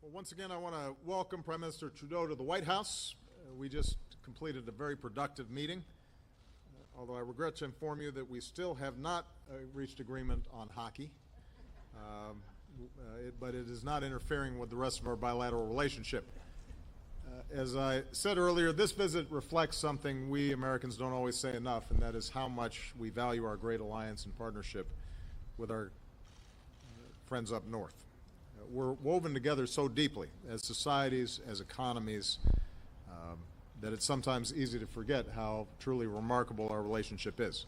Well, once again, I want to welcome Prime Minister Trudeau to the White House. We just completed a very productive meeting, although I regret to inform you that we still have not reached agreement on hockey, but it is not interfering with the rest of our bilateral relationship. As I said earlier, this visit reflects something we Americans don't always say enough, and that is how much we value our great alliance and partnership with our friends up north. We're woven together so deeply as societies, as economies, that it's sometimes easy to forget how truly remarkable our relationship is.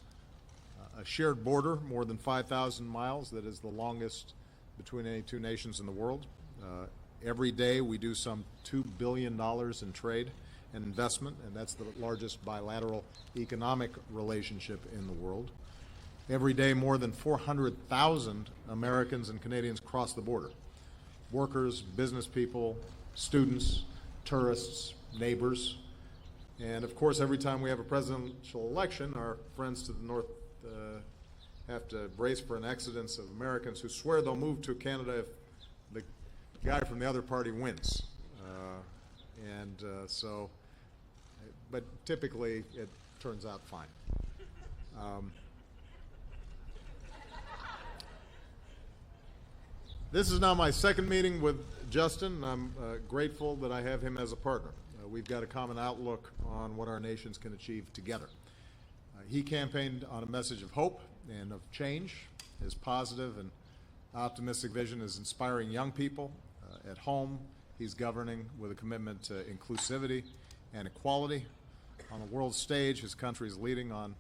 A shared border, more than 5,000 miles, that is the longest between any two nations in the world. Every day we do some $2 billion in trade and investment, and that's the largest bilateral economic relationship in the world. Every day more than 400,000 Americans and Canadians cross the border. Workers, business people, students, tourists, neighbors. And of course, every time we have a presidential election, our friends to the north have to brace for an exodus of Americans who swear they'll move to Canada if the guy from the other party wins. But typically it turns out fine. This is now my second meeting with Justin. I'm grateful that I have him as a partner. We've got a common outlook on what our nations can achieve together. He campaigned on a message of hope and of change. His positive and optimistic vision is inspiring young people. At home, he's governing with a commitment to inclusivity and equality. On the world stage, his country is leading on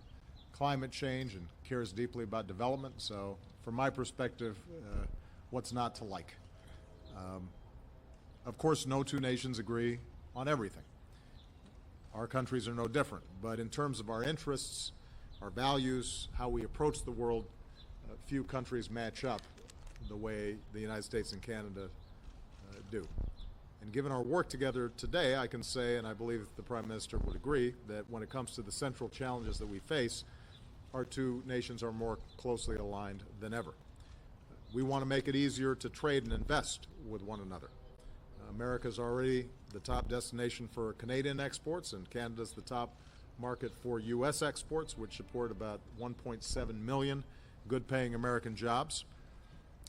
climate change and cares deeply about development. So from my perspective, what's not to like? Of course, no two nations agree on everything. Our countries are no different. But in terms of our interests, our values, how we approach the world, few countries match up the way the United States and Canada do. And given our work together today, I can say, and I believe the Prime Minister would agree, that when it comes to the central challenges that we face, our two nations are more closely aligned than ever. We want to make it easier to trade and invest with one another. America's already the top destination for Canadian exports, and Canada's the top market for U.S. exports, which support about 1.7 million good-paying American jobs.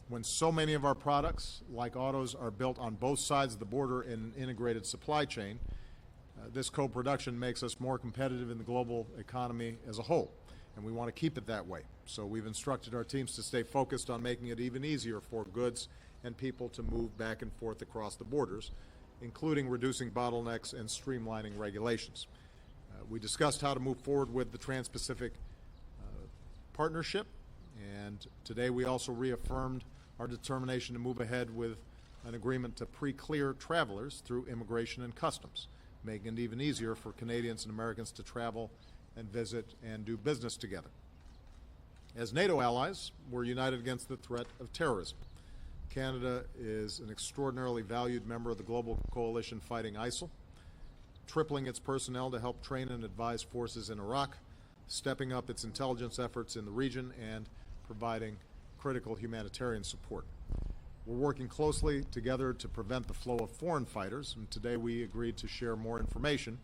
When so many of our products, like autos, are built on both sides of the border in an integrated supply chain, this co-production makes us more competitive in the global economy as a whole, and we want to keep it that way. So we've instructed our teams to stay focused on making it even easier for goods and people to move back and forth across the borders, including reducing bottlenecks and streamlining regulations. We discussed how to move forward with the Trans-Pacific Partnership, and today we also reaffirmed our determination to move ahead with an agreement to pre-clear travelers through immigration and customs, making it even easier for Canadians and Americans to travel and visit and do business together. As NATO allies, we're united against the threat of terrorism. Canada is an extraordinarily valued member of the global coalition fighting ISIL, tripling its personnel to help train and advise forces in Iraq, stepping up its intelligence efforts in the region, and providing critical humanitarian support. We're working closely together to prevent the flow of foreign fighters, and today we agreed to share more information,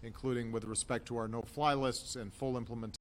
including with respect to our no-fly lists and full implementation